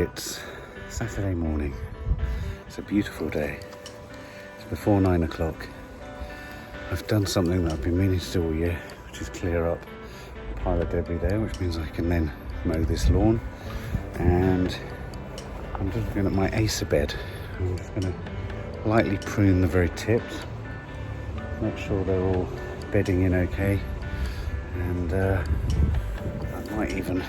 It's Saturday morning. It's a beautiful day. It's before 9 o'clock. I've done something that I've been meaning to do all year, which is clear up a pile of debris there, which means I can then mow this lawn. And I'm just looking at my Acer bed. I'm just going to lightly prune the very tips, make sure they're all bedding in okay, and I might even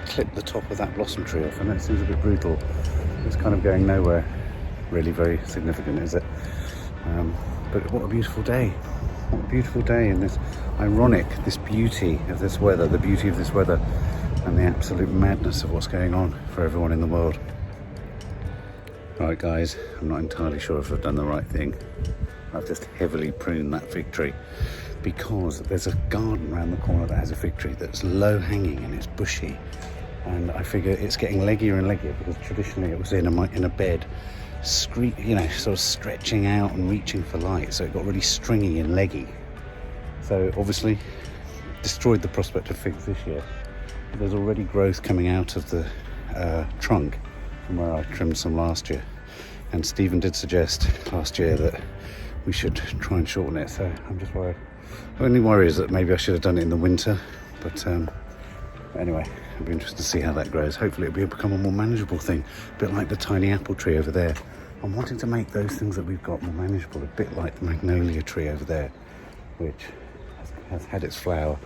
clip the top of that blossom tree off. I know it seems a bit brutal. It's kind of going nowhere really very significant, is it? But what a beautiful day. What a beautiful day, and this ironic, this beauty of this weather, the beauty of this weather and the absolute madness of what's going on for everyone in the world. Right guys, I'm not entirely sure if I've done the right thing. I've just heavily pruned that fig tree because there's a garden around the corner that has a fig tree that's low hanging and it's bushy, and I figure it's getting leggier and leggier because traditionally it was in a bed, you know, sort of stretching out and reaching for light, so it got really stringy and leggy. So obviously destroyed the prospect of figs this year. But there's already growth coming out of the trunk from where I trimmed some last year, and Stephen did suggest last year that we should try and shorten it, so I'm just worried. The only worry is that maybe I should have done it in the winter, but anyway, I'll be interested to see how that grows. Hopefully it'll become a more manageable thing, a bit like the tiny apple tree over there. I'm wanting to make those things that we've got more manageable, a bit like the magnolia tree over there, which has had its flower,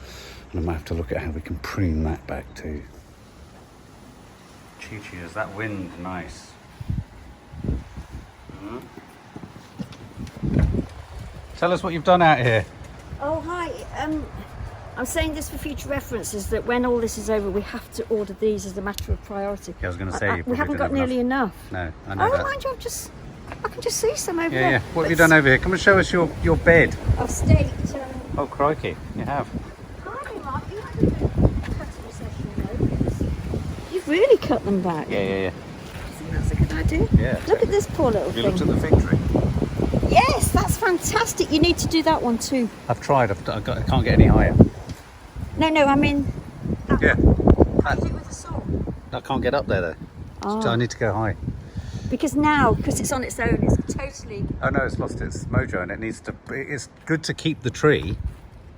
and I might have to look at how we can prune that back too. Chi-Chi, is that wind nice? Mm-hmm. Tell us what you've done out here. Oh, hi. I'm saying this for future references, that when all this is over, we have to order these as a matter of priority. Yeah, I was going to say, we haven't got nearly enough. No, I know that. Mind you, I can just see some over there. Yeah. What have you done over here? Come and show us your bed. I've staked. Oh, crikey, you have. Hi, Mark. You had a cutting session, though. You've really cut them back. Yeah. I think that's a good idea. Yeah. Look at this poor little thing. Have you looked at the fig tree? Yes, that's fantastic. You need to do that one too. I've tried. I can't get any higher. No, I mean... Yeah. Can you do it with a saw? I can't get up there though. Oh. So I need to go high. Because it's on its own, it's totally... Oh no, it's lost its mojo, and it needs to... It's good to keep the tree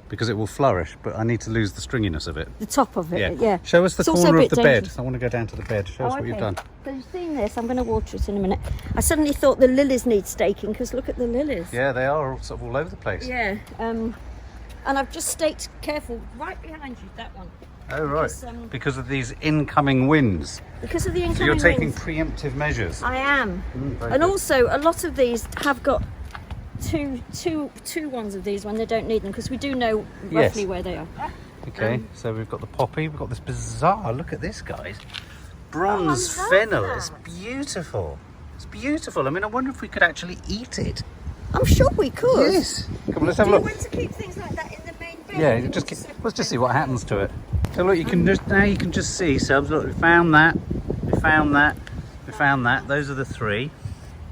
because it will flourish, but I need to lose the stringiness of it. The top of it, yeah. Show us the It's corner of the dangerous. bed. I want to go down to the bed. Show us what you've done. So you've seen this, I'm going to water it in a minute. I suddenly thought the lilies need staking, because look at the lilies. Yeah, they are sort of all over the place. Yeah, and I've just staked, careful, right behind you, that one. Oh right, because of these incoming winds. Because of the incoming winds. So you're taking winds. preemptive measures. I am. And good. Also, a lot of these have got two ones of these when they don't need them, because we do know roughly where they are. Okay, so we've got the poppy, we've got this bizarre, look at this guys, bronze fennel. It's beautiful. It's beautiful. I mean, I wonder if we could actually eat it. I'm sure we could. Yes. Come on, let's have a look. Do you want to keep things like that in the main bed? Yeah, let's just see what happens to it. So look, you can just see, Subs, look, we found that. Those are the three.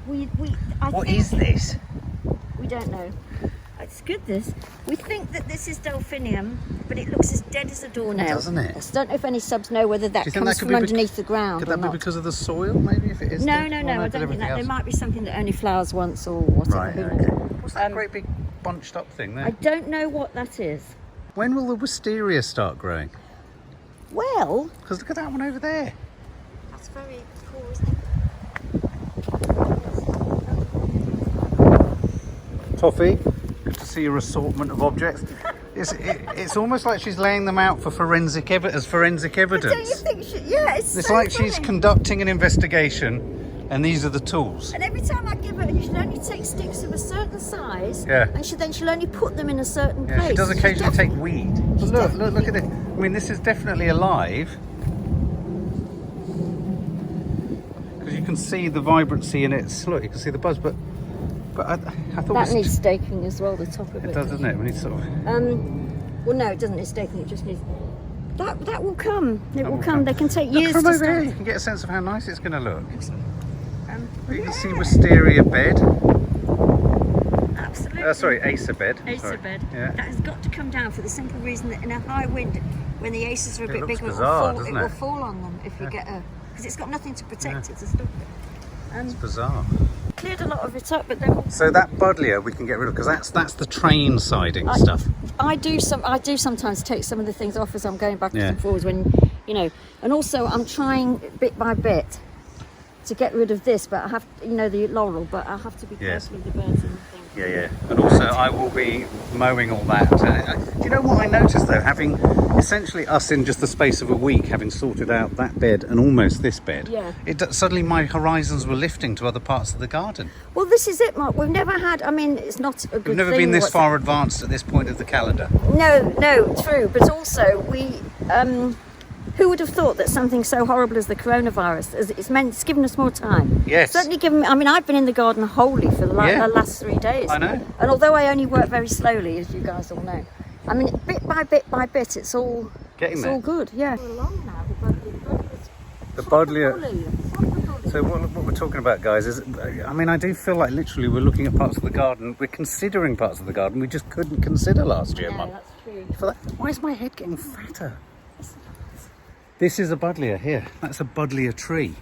What is this? We don't know. It's good, this. We think that this is delphinium, but it looks as dead as a doornail. Doesn't it? I don't know if any subs know whether that comes from underneath the ground. Could that be because of the soil, maybe, if it is? No, I don't think that. There might be something that only flowers once or whatever. Right, okay. What's that great big bunched up thing there? I don't know what that is. When will the wisteria start growing? Well... Because look at that one over there. That's very cool, isn't it? Toffee, good to see your assortment of objects. It's almost like she's laying them out for forensic evidence. But don't you think it's so like funny. She's conducting an investigation, and these are the tools. And every time I give her, you should only take sticks of a certain size. Yeah. And she'll only put them in a certain place. She does occasionally take weed. But look at it. I mean, this is definitely alive. Because you can see the vibrancy in its. Look, you can see the buzz, but I thought that needs staking as well. The top of it. It does, doesn't it? We need sort of. Well, no, it doesn't need staking. It just needs. That will come. It will come. They can take years. From to over start. here, you can get a sense of how nice it's going to look. You can see wisteria bed. Absolutely. Sorry, Acer bed. Acer bed. Yeah. That has got to come down for the simple reason that in a high wind, when the aces are a bit bigger, bizarre, it will fall on them if you get a because it's got nothing to protect it to stop it. It's bizarre. Cleared a lot of it up, but then So that buddleia we can get rid of, because that's the train siding stuff. I do sometimes take some of the things off as I'm going backwards Yeah. and forwards when, you know, and also I'm trying bit by bit to get rid of this, but I have, you know, the laurel, but I have to be careful of the birds and things. Yeah. And also I will be mowing all that. Do you know what I noticed though? Having essentially us in just the space of a week, having sorted out that bed and almost this bed, suddenly my horizons were lifting to other parts of the garden. Well, this is it, Mark. We've never had, I mean, it's not a good thing. We've never been this far advanced at this point of the calendar. No, true. But also we, who would have thought that something so horrible as the coronavirus, it's given us more time. Yes. Certainly given me, I mean, I've been in the garden wholly for the last 3 days. I know. And although I only work very slowly, as you guys all know, I mean, bit by bit, it's all all good, yeah. Along now, the buddleia. So what we're talking about, guys, is, I mean, I do feel like literally we're looking at parts of the garden, we're considering parts of the garden we just couldn't consider last year, Mum. That's true. Why is my head getting fatter? This is a buddleia here. That's a buddleia tree.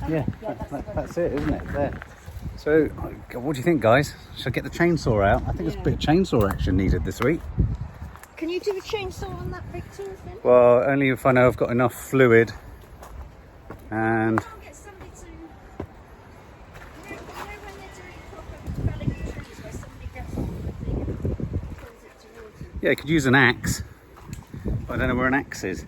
That's it, isn't it? There. So, what do you think, guys? Should I get the chainsaw out? I think there's a bit of chainsaw action needed this week. Can you do a chainsaw on that big tooth then? Well, only if I know I've got enough fluid. And I'll get somebody to, you know when they're doing proper felling of trees, where somebody gets on the thing and pulls it towards you. yeah, you could use an axe. I don't know where an axe is.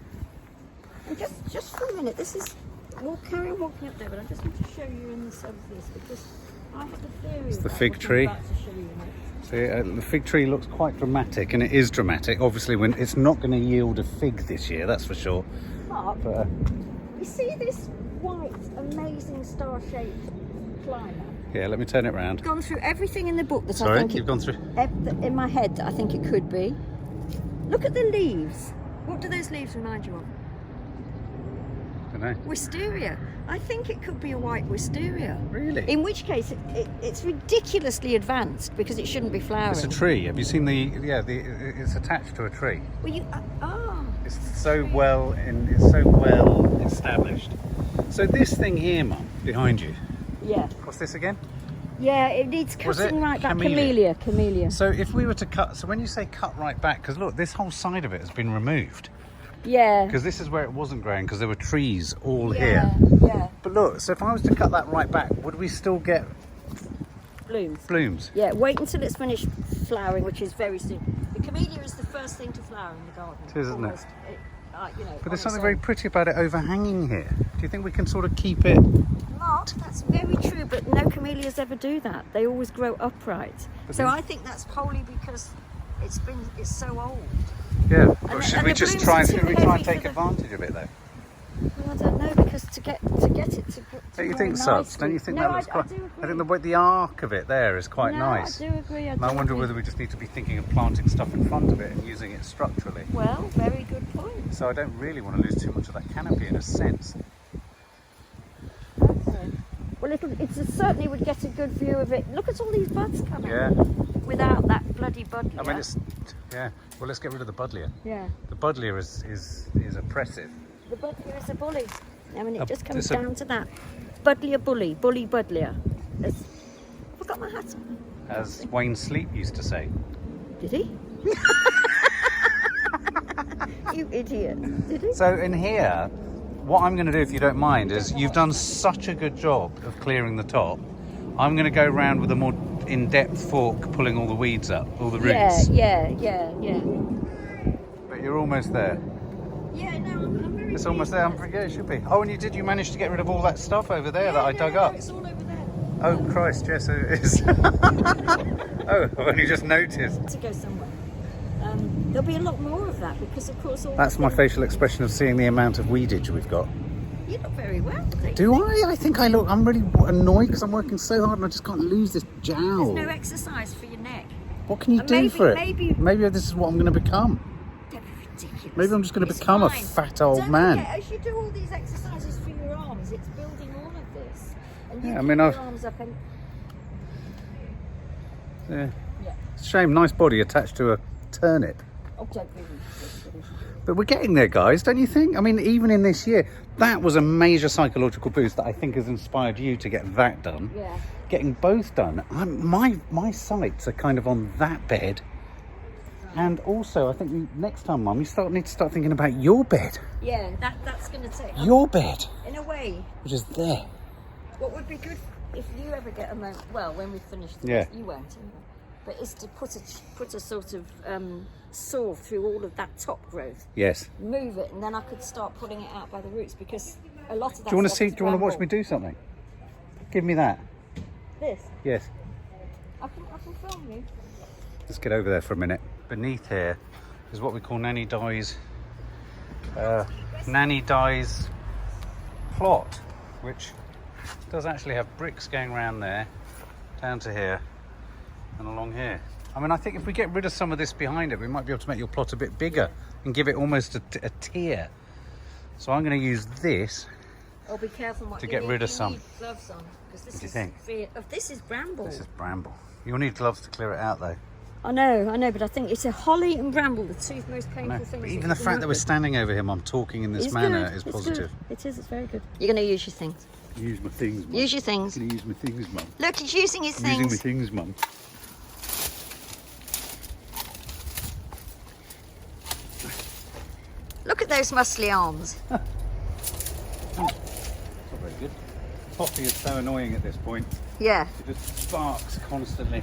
And just for a minute, this is, we'll carry on walking up there, but I just want to show you in the SOWS this, because I have a theory. It's the about fig what tree. I'm about to show you next. See, the fig tree looks quite dramatic, and it is dramatic. Obviously, when it's not going to yield a fig this year, that's for sure. Mark, But, you see this white, amazing star-shaped climber? yeah, let me turn it round. I've gone through everything in the book that I Sorry, think you've gone through. in my head that I think it could be. Look at the leaves. What do those leaves remind you of? I don't know. Wisteria. I think it could be a white wisteria. Really? In which case, it's ridiculously advanced because it shouldn't be flowering. It's a tree. Have you seen the? Yeah, it's attached to a tree. Well, you It's so well established. So this thing here, Mum, behind you. yeah, What's this again? yeah. It needs Was cutting it right back. camellia? Camellia. So if we were to cut, so when you say cut right back, because look, this whole side of it has been removed. Yeah. Because this is where it wasn't growing, because there were trees all Yeah. here. Yeah. But look, so if I was to cut that right back, would we still get Blooms. blooms? Yeah. Wait until it's finished flowering, which is very soon. The camellia is the first thing to flower in the garden. It is, isn't it? Almost, you know, But there's on something its very own. pretty about it overhanging here. Do you think we can sort of keep it? Mark, that's very true, but no camellias ever do that. They always grow upright. So I think that's wholly because it's so old. Yeah. And Or the- should and we the just blooms try are and too take heavy for advantage of it though? Well, I don't know, because to get it to Don't you grow think so? nicely- Don't you think no, that looks I quite? do agree. I think the arc of it there is quite no, nice. I do agree. And I wonder whether we just need to be thinking of planting stuff in front of it and using it structurally. Well, very good point. So I don't really want to lose too much of that canopy in a sense. Okay. Well, it certainly would get a good view of it. Look at all these buds coming. Yeah. Without that bloody bud. I mean, yeah. Well, let's get rid of the buddleia. Yeah. The buddleia is oppressive. The buddleia is a bully. I mean, it just comes it's a- down to that. Buddleia bully, bully buddleia. I forgot my hat on. As Wayne Sleep used to say. Did he? You idiot. Did he? So in here, what I'm going to do, if you don't mind, is you've done such a good job of clearing the top. I'm going to go round with a more in-depth fork, pulling all the weeds up, all the roots. Yeah. But you're almost there. Yeah, no, I'm very It's almost there. Yeah, it should be. Oh, and you manage to get rid of all that stuff over there that I dug up. It's all over there. Oh Christ, yes it is. Oh, I've only just noticed. To go somewhere. There'll be a lot more of that because, of course, all That's my facial expression of seeing the amount of weedage we've got. You look very well. Do I? I think I look. I'm really annoyed because I'm working so hard and I just can't lose this jowl. There's no exercise for your neck. What can you And do maybe- for it? maybe- this is what I'm going to become. Don't be ridiculous. Maybe I'm just going to It's become a fine. fat old Don't man. forget, as you do all these exercises for your arms, it's building all of this. And you Yeah, I keep mean, your I've- arms up and Yeah. yeah. It's a shame. Nice body attached to a turnip. Oh, don't be ridiculous. But we're getting there, guys, don't you think? I mean, even in this year, that was a major psychological boost that I think has inspired you to get that done. Yeah. Getting both done. My sights are kind of on that bed. And also, I think next time, Mum, you need to start thinking about your bed. Yeah, that's going to take... Your bed. In a way. Which is there. What would be good if you ever get a moment... Well, when we finish this, Yeah. You won't anyway. But is to put a sort of saw through all of that top growth. Yes. Move it, and then I could start pulling it out by the roots, because a lot of that... Do you want to see? Do you want to watch me do something? Give me that. This? Yes. I can film you. Let's get over there for a minute. Beneath here is what we call Nanny Di's plot, which does actually have bricks going around there, down to here, and along here. I mean, I think if we get rid of some of this behind it, we might be able to make your plot a bit bigger and give it almost a tier. So I'm going to use this. Oh, be careful to get rid of some. Need gloves on, because this what do you think? This is bramble. This is bramble. You'll need gloves to clear it out, though. I know, but I think it's a holly and bramble, the two most painful things. But even the fact that we're standing over him, I'm talking in this manner, is positive. Good. It is, it's very good. You're going to use your things. Use my things, Mum. Use your things. I'm going to use my things, Mum. Look, he's using his things. Using my things, Mum. Look at those muscly arms. Not very good. Poppy is so annoying at this point. Yeah. She just barks constantly.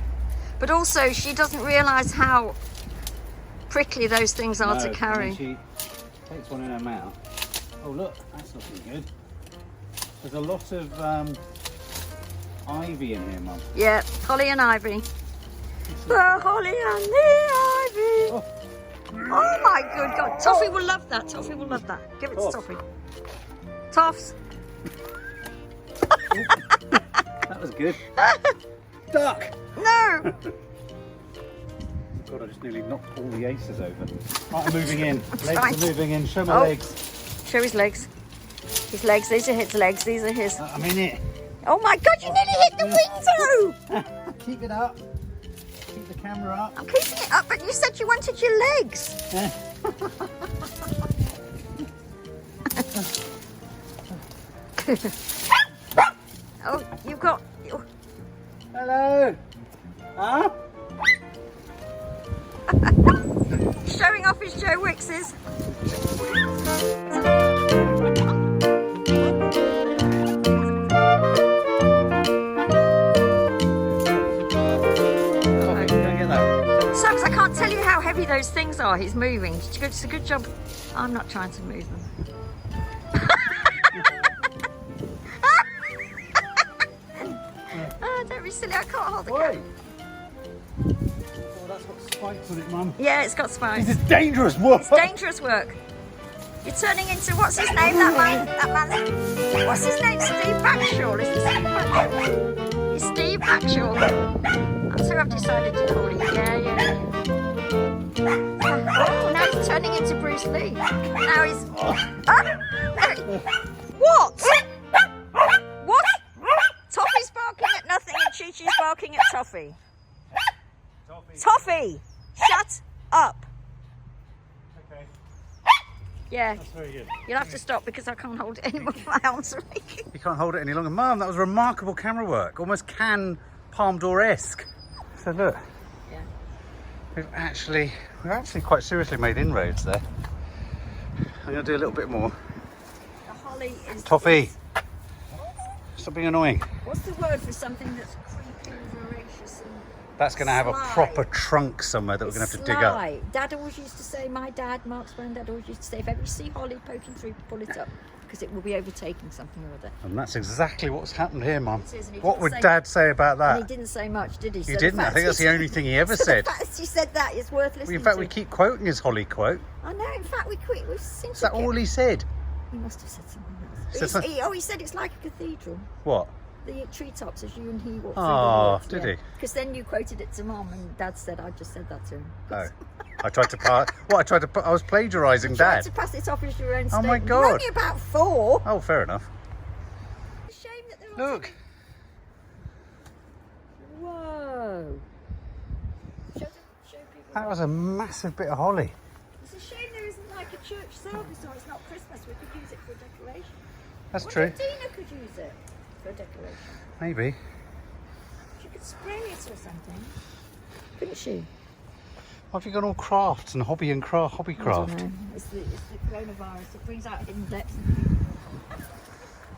But also, she doesn't realise how prickly those things are to carry. When she takes one in her mouth. Oh look, that's looking good. There's a lot of ivy in here, Mum. Yeah, holly and ivy. The holly and the ivy. Oh my good God. Toffee will love that. Toffee will love that. Give it to Toffee. Toffs. That was good. Duck! No! God, I just nearly knocked all the aces over. Right, I'm moving in. Legs Right. are moving in. Show my legs. Show his legs. His legs. These are his legs. These are his. I'm in it. Oh my God, you nearly hit the window! Keep it up. Keep the camera up. I'm keeping it up, but you said you wanted your legs. Oh, you've got... Hello. Huh? Showing off his Joe Wickses. Socks, I can't tell you how heavy those things are. He's moving. It's a good job. I'm not trying to move them. Oh, don't be silly. I can't hold the camera. Oh, that's got spikes on it, Mum. Yeah, it's got spikes. This is dangerous work. It's dangerous work. You're turning into, what's his name, that man? What's his name? Steve Backshall. Is it Steve Backshall? It's Steve Backshall. That's who I've decided to call him. Yeah. Oh, now he's turning into Bruce Lee. Now he's... What? What? Toffee's barking at nothing and Chi-Chi's barking at Toffee. Toffee! Shut up. Okay. Yeah. That's very good. You'll have to stop because I can't hold it anymore. My arms are aching. You can't hold it any longer. Mum, that was remarkable camera work. Almost Cannes Palme d'Or-esque. So look. Yeah. We've actually quite seriously made inroads there. I'm going to do a little bit more. The holly is... Toffee! Stop being annoying. What's the word for something that's creepy, voracious and... That's going to have a sly? proper trunk somewhere that we're going to have to dig up. Sly. Dad always used to say, my dad, Mark's granddad always used to say, if ever you see holly poking through, pull it up, because it will be overtaking something or other. And that's exactly what's happened here, Mum. It is, and he What didn't would say- Dad say about And he that? didn't say much, did he? He didn't. I think that's the only thing he ever said. The fact he said that is worth listening In fact, to. we keep quoting his Holly quote. I know, in fact, we've seen Is that all he said? He must have said something Said else. some- He said it's like a cathedral. What? The treetops as you and he walked through Oh, the woods. did he? Because then you quoted it to Mum and Dad said, I just said that to him. Oh. I tried to pass. What? I was plagiarising Tried Dad. to pass it off as your own Oh statement. my You're God. only about 4. Oh, fair enough. It's a shame that they're all... Look. Whoa. Show people. That was a massive bit of holly. It's a shame there isn't like a church service or it's not Christmas, we could use it for a decoration. That's true. Dina could use it for a decoration. Maybe. She could spray it or something, couldn't she? What have you got all crafts and hobby craft? I don't know. It's the coronavirus. It brings out hidden depths.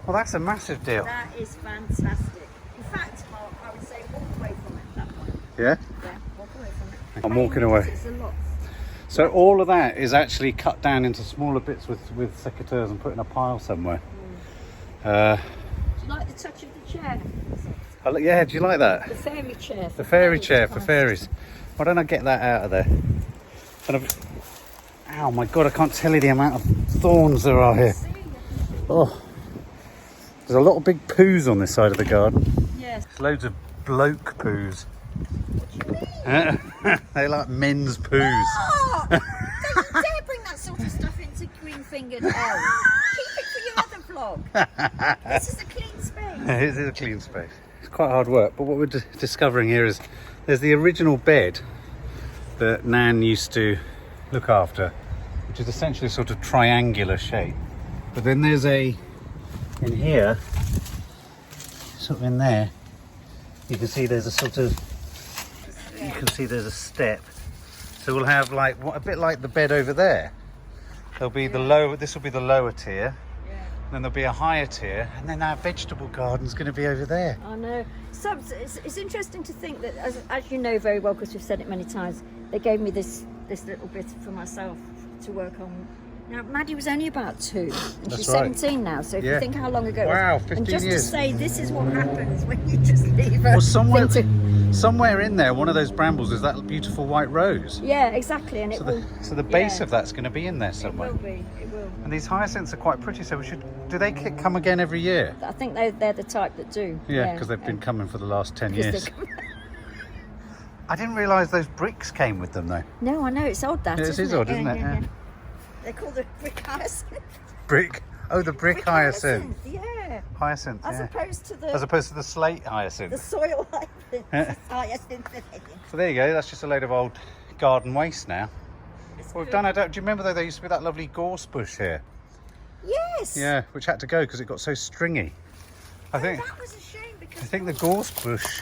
Well, that's a massive deal. That is fantastic. In fact, Mark, I would say walk away from it, that one. Yeah? Yeah, walk away from it. I'm walking away. It's a lot. So all of that is actually cut down into smaller bits with secateurs and put in a pile somewhere. Do you like the touch of the chair? Yeah, do you like that? The fairy chair. The fairy chair for fairies. Why don't I get that out of there? Ow, my God, I can't tell you the amount of thorns there are here. Oh, there's a lot of big poos on this side of the garden. Yes. There's loads of bloke poos. What do you mean? They like men's poos. Oh, don't you dare bring that sort of stuff into Green-Fingered L. Keep it for your other vlog. This is a clean space. It is a clean space. It's quite hard work, but what we're discovering here is there's the original bed that Nan used to look after, which is essentially a sort of triangular shape. But then there's in here, sort of in there, you can see there's a sort of, you can see there's a step. So we'll have like a bit like the bed over there. There'll be the lower, this will be the lower tier. Then there'll be a higher tier, and then our vegetable garden's going to be over there. I know. So it's interesting to think that, as you know very well, because we've said it many times, they gave me this little bit for myself to work on. Now, Maddie was only about 2, and That's she's right. 17 now, so if you think how long ago it Wow, was. 15 and just years. to say, this is what happens when you just leave a Well, somewhere, thing somewhere in there, one of those brambles is that beautiful white rose. Yeah, exactly, and So the base of that's going to be in there somewhere. It will be, it will. And these hyacinths are quite pretty, so we should. Do they come again every year? I think they're the type that do. Yeah, because they've been coming for the last 10 years. I didn't realise those bricks came with them though. No, I know, it's odd that, It is odd, isn't it? Yeah. They're called the brick hyacinth. Brick? Oh, the brick hyacinth. Yeah. Hyacinth, As yeah. As opposed to the slate hyacinth. the soil hyacinth. So there you go, that's just a load of old garden waste now. Well, we've done, do you remember though there used to be that lovely gorse bush here? Yes. Yeah, which had to go because it got so stringy. I think That was a shame because the gorse bush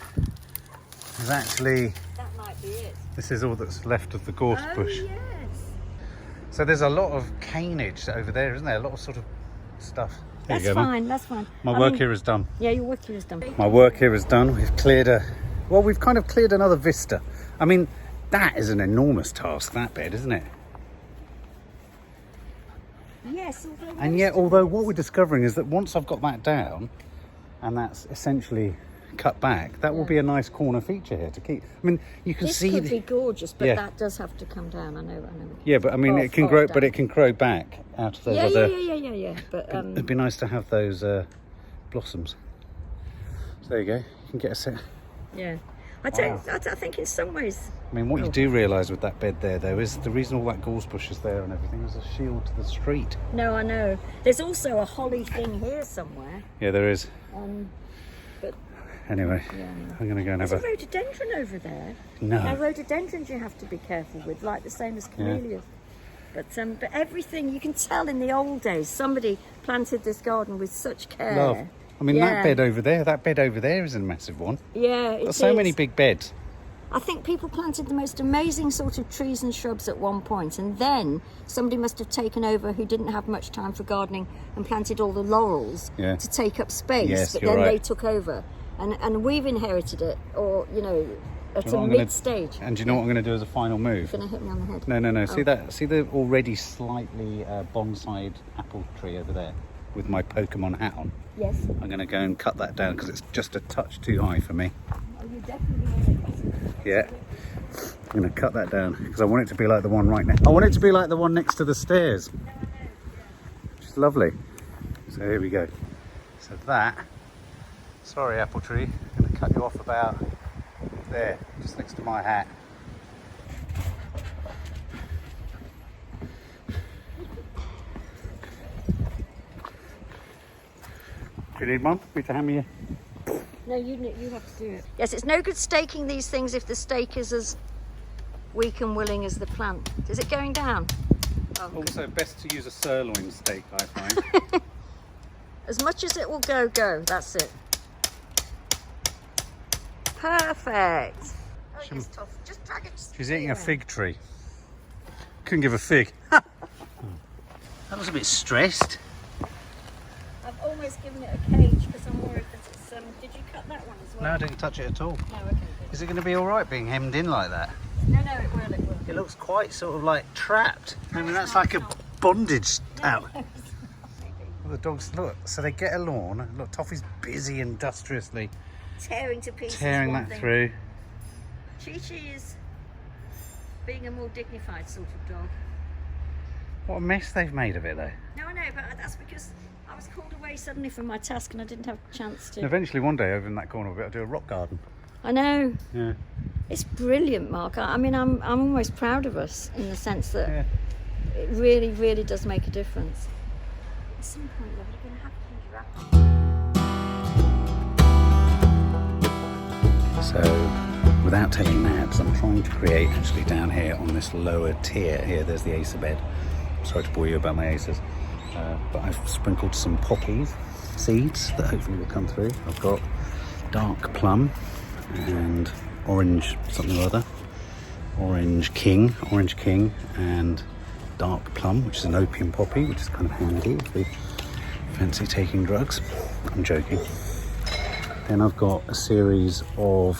is actually, that might be it. this is all that's left of the gorse bush. Yes. So there's a lot of canage over there, isn't there? A lot of sort of stuff. There That's you go, Mum. fine, that's fine. My work here is done. Yeah, your work here is done. My work here is done. We've cleared we've kind of cleared another vista. I mean, that is an enormous task, that bed, isn't it? Yes, And yet, although what we're discovering is that once I've got that down, and that's essentially cut back, that will be a nice corner feature here to keep. I mean, you can this see. could be gorgeous, but Yeah. that does have to come down. I know. Yeah, but I mean, it can grow, but it can grow back out of those other. Yeah. But It'd be nice to have those blossoms. So there you go. You can get a set. yeah. I think in some ways. I mean, what you do realise with that bed there, though, is the reason all that gorse bush is there and everything is a shield to the street. No, I know. There's also a holly thing here somewhere. Yeah, there is. But Anyway, yeah. I'm going to go and have There's a. a rhododendron over there. No. Now, rhododendrons you have to be careful with, like the same as camellias. But everything, you can tell in the old days, somebody planted this garden with such care. Love. I mean, that bed over there is a massive one. Yeah, it Got so is. many big beds. I think people planted the most amazing sort of trees and shrubs at one point, and then somebody must have taken over who didn't have much time for gardening and planted all the laurels to take up space. Yes, but you're then right. they took over, and we've inherited it, or at a mid-stage. And do you know what I'm going to do as a final move? You're gonna hit me on the head. No. See that? See the already slightly bonsai'd apple tree over there with my Pokemon hat on? Yes. I'm going to go and cut that down because it's just a touch too high for me. Oh, you definitely want to cut it. Yeah. I'm going to cut that down because I want it to be like the one right next. I want it to be like the one next to the stairs. Which is lovely. So here we go. So that. Sorry, apple tree. I'm going to cut you off about there, just next to my hat. Do you need Mum? Me to hand me? No, you have to do it. Yes, it's no good staking these things if the stake is as weak and willing as the plant. Is it going down? Oh, Oh, Also, best to use a sirloin steak, I find. as much as it will go, go. That's it. Perfect. Oh, it's tough. Just drag it. She's eating a fig tree. Couldn't give a fig. That was a bit stressed. I've almost given it a cage because I'm worried that it's. Did you cut that one as well? No, I didn't touch it at all. No, okay. Is it going to be all right being hemmed in like that? No, no, it will. It will. It looks quite sort of like trapped. I mean, that's like a bondage out. Well, the dogs, look, so they get a lawn. Look, Toffee's busy industriously Tearing to pieces. tearing one that thing. through. Chi-Chi is being a more dignified sort of dog. What a mess they've made of it, though. No, I know, but that's because I was called away suddenly from my task and I didn't have a chance to. And eventually, one day over in that corner, we'll be able to do a rock garden. I know. Yeah. It's brilliant, Mark. I mean, I'm almost proud of us in the sense that Yeah. it really, really does make a difference. At some point, love, you're going to have to wrap. So, without telling Nabs, I'm trying to create actually down here on this lower tier here. There's the acer bed. Sorry to bore you about my acers, but I've sprinkled some poppies seeds that hopefully will come through. I've got dark plum and orange something or other, orange king, and dark plum, which is an opium poppy, which is kind of handy if you fancy taking drugs. I'm joking. Then I've got a series of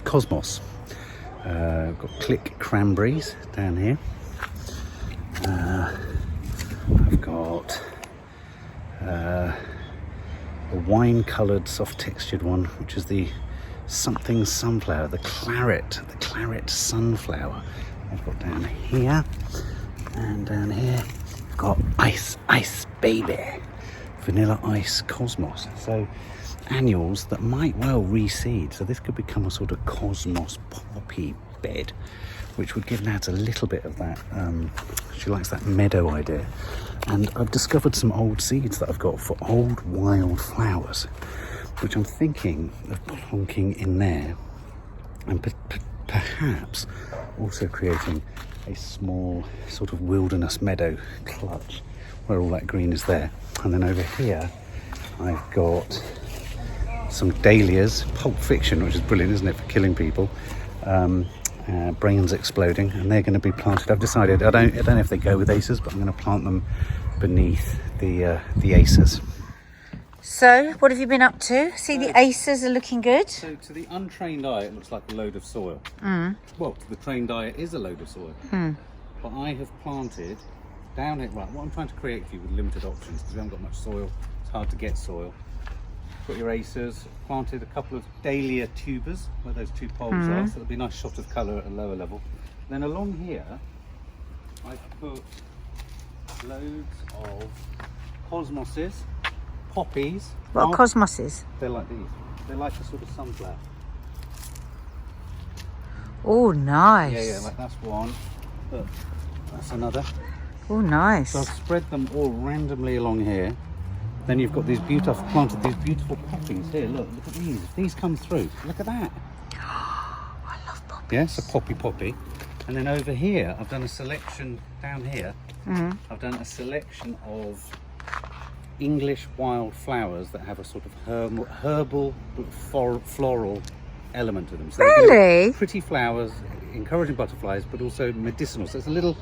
cosmos. I've got click cranberries down here. I've got a wine coloured soft textured one, which is the something sunflower, the claret sunflower. I've got down here, and down here I've got ice baby, vanilla ice cosmos. So annuals that might well reseed, so this could become a sort of cosmos poppy bed, which would give Nads a little bit of that, she likes that meadow idea. And I've discovered some old seeds that I've got for old wild flowers, which I'm thinking of plonking in there, and perhaps also creating a small sort of wilderness meadow clutch where all that green is there. And then over here I've got some dahlias, Pulp Fiction, which is brilliant, isn't it, for killing people, brains exploding, and they're going to be planted. I've decided I don't know if they go with acers, but I'm going to plant them beneath the acers. So, what have you been up to? See, the acers are looking good. So to the untrained eye, it looks like a load of soil. Well, to the trained eye, it is a load of soil. But I have planted down it. Right, what I'm trying to create for you with limited options, because we haven't got much soil, it's hard to get soil. Got your acers, planted a couple of dahlia tubers where those two poles are, so there'll be a nice shot of colour at a lower level. Then along here, I've put loads of cosmoses, poppies. What are cosmoses? They're like these. They're like a sort of sunflower. Oh, nice. Yeah, like that's one. Look, that's another. Oh, nice. So I've spread them all randomly along here. Then you've got these beautiful, I've planted these beautiful poppies here. Look at these. If these come through, look at that. I love poppies. Yes, a poppy. And then over here, I've done a selection down here. I've done a selection of English wild flowers that have a sort of herbal floral element to them. So Really? pretty flowers, encouraging butterflies, but also medicinal. So it's a little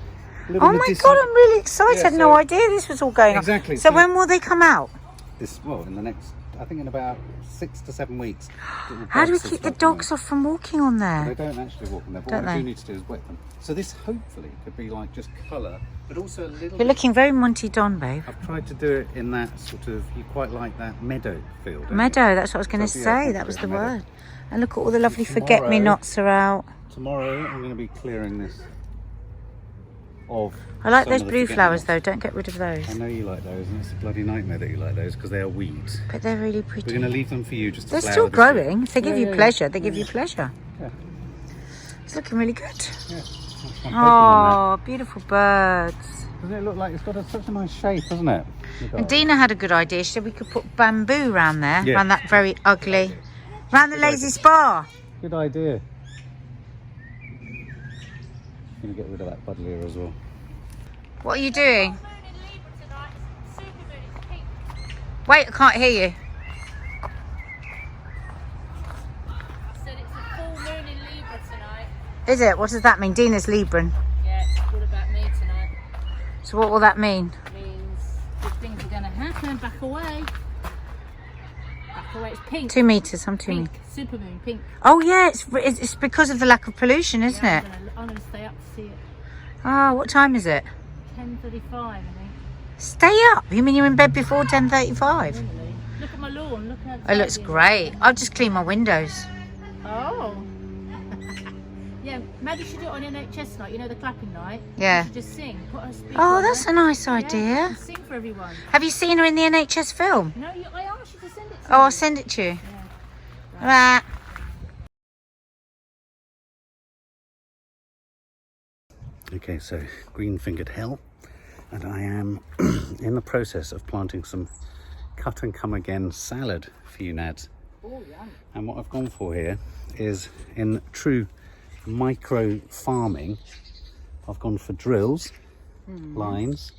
Oh my medicinal. God, I'm really excited. Yeah, I had no idea this was all going Exactly. on. So when will they come out? In the next, I think in about 6 to 7 weeks. How do we keep the dogs off from walking on They there? don't actually walk in there, but Don't what I they? do need to do is wet them. So this hopefully could be like just colour, but also a little You're bit. looking very Monty Don, babe. I've tried to do it in that sort of, you quite like that meadow field. don't you? Meadow, that's what I was going to So, yeah, say. it's That was a the meadow. word. And look at all the lovely Tomorrow- forget-me-nots are out. Tomorrow I'm going to be clearing this of. I like some those of the blue flowers forget-me-nots. though. Don't get rid of those. I know you like those, and it's a bloody nightmare that you like those because they are weeds. But they're really We're going pretty. to leave them for you just to They're flower still this year. growing. If they give you Yeah. pleasure, they give you pleasure. Yeah. It's looking really good. Yeah. That's my focus on Oh, beautiful birds. that. Doesn't it look like it's got such a nice shape, doesn't it? And Dina had a good idea. She said we could put bamboo round there, Yeah. round that very ugly, round the lazy spa. Good idea. I'm going to get rid of that buddleia as well. What are you doing? Wait, I can't hear you. Said it's a full moon in Libra tonight. Is it? What does that mean? Dina's Libran. Yeah, it's all about me tonight. So what will that mean? Means good things are going to happen. Back away. Back away. It's pink. 2 meters. I'm 2 meters. Pink. Supermoon. Pink. Oh yeah, it's because of the lack of pollution, isn't Yeah, it? I'm going to stay up to see it. Oh, what time is it? 10:35, I think. Stay up. You mean you're in bed before 10:35? Really? Look at my lawn. Look how It looks great. I'll just clean my windows. Oh. Yeah, maybe you should do it on NHS night. You know, the clapping night. Yeah. You should just sing. Put a speaker Oh, on that's there. a nice Yeah, idea. and sing for everyone. Have you seen her in the NHS film? No, I asked you to send it to Oh, me. I'll send it to you. Yeah. Right. Okay, so green-fingered hell, and I am in the process of planting some cut and come again salad for you, Nads. Oh, yum. And what I've gone for here is, in true micro farming, I've gone for drills, lines,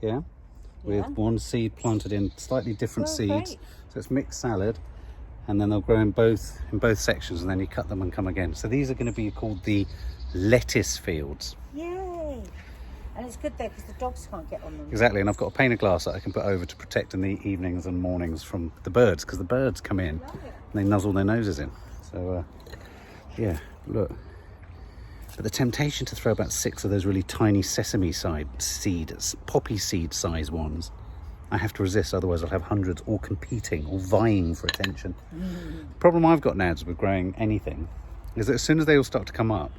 with one seed planted in slightly different seeds. great. So it's mixed salad, and then they'll grow in both sections, and then you cut them and come again. So these are going to be called the lettuce fields. Yay. And it's good there because the dogs can't get on them. Exactly, and I've got a pane of glass that I can put over to protect in the evenings and mornings from the birds, because the birds come in and they nuzzle their noses in. So yeah, look. But the temptation to throw about 6 of those really tiny sesame poppy seed size ones, I have to resist, otherwise I'll have hundreds all competing or vying for attention. The problem I've got now with growing anything is that as soon as they all start to come up,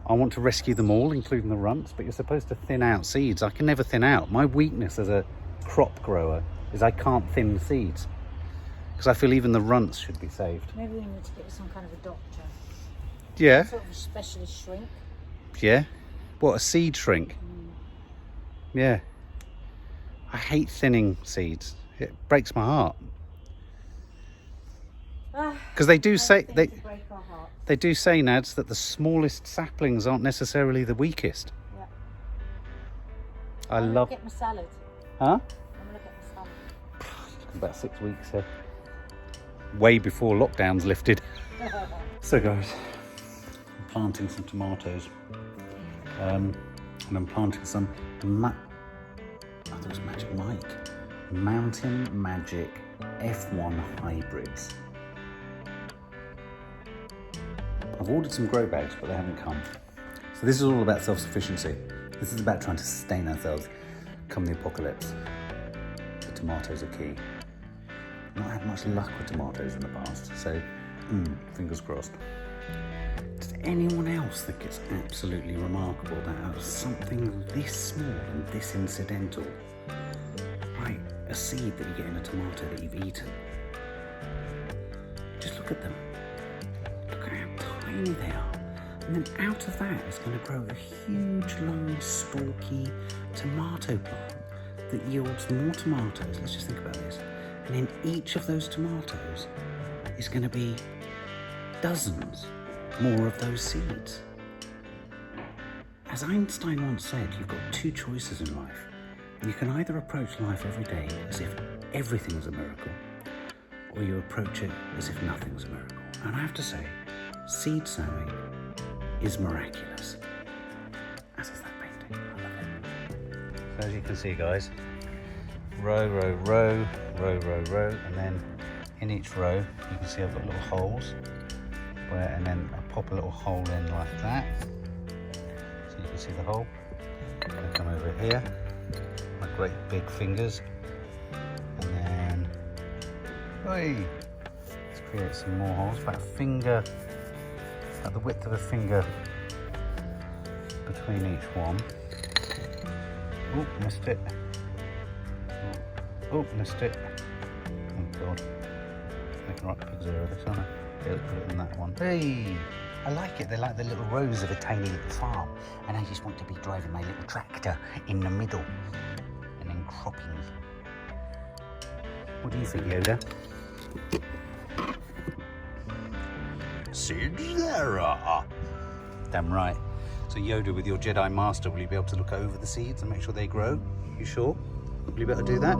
I want to rescue them all, including the runts, but you're supposed to thin out seeds. I can never thin out. My weakness as a crop grower is I can't thin seeds, because I feel even the runts should be saved. Maybe we need to get some kind of a doctor. Yeah, Sort of a specialist shrink. yeah. What, a seed shrink? Yeah. I hate thinning seeds. It breaks my heart. Because they do say Break our heart. they do say, Nads, that the smallest saplings aren't necessarily the weakest. Yeah. I I'm love. gonna get my salad. Huh? I'm gonna get my salad. About 6 weeks here. Way before lockdown's lifted. So guys, I'm planting some tomatoes. And I'm planting some I thought it was Magic Mike. Mountain Magic F1 hybrids. I've ordered some grow bags, but they haven't come. So this is all about self-sufficiency. This is about trying to sustain ourselves come the apocalypse. The tomatoes are key. Not had much luck with tomatoes in the past, so fingers crossed. Does anyone else think it's absolutely remarkable that out of something this small and this incidental, right, a seed that you get in a tomato that you've eaten, just look at them. Look at how tiny they are. And then out of that is going to grow a huge, long, stalky tomato plant that yields more tomatoes. Let's just think about this. And in each of those tomatoes is going to be dozens more of those seeds. As Einstein once said, you've got 2 choices in life. You can either approach life every day as if everything's a miracle, or you approach it as if nothing's a miracle. And I have to say, seed sowing is miraculous. As is that painting. I love it. So as you can see, guys, row, row, row, row, row, row, and then in each row you can see I've got little holes where, and then I pop a little hole in like that, so you can see the hole. I come over here, my great big fingers, and then let's create some more holes, about a finger, about the width of a finger between each one. Oh, missed it. Oh, missed it. Oh god. Making right big zero this, aren't I? Yeah, let's put it in that one. Hey! I like it. They're like the little rows of a tiny little farm. And I just want to be driving my little tractor in the middle. And then cropping. What do you think, Yoda? Seeds there are. Damn right. So Yoda, with your Jedi Master, will you be able to look over the seeds and make sure they grow? You sure? Will you be able to do that?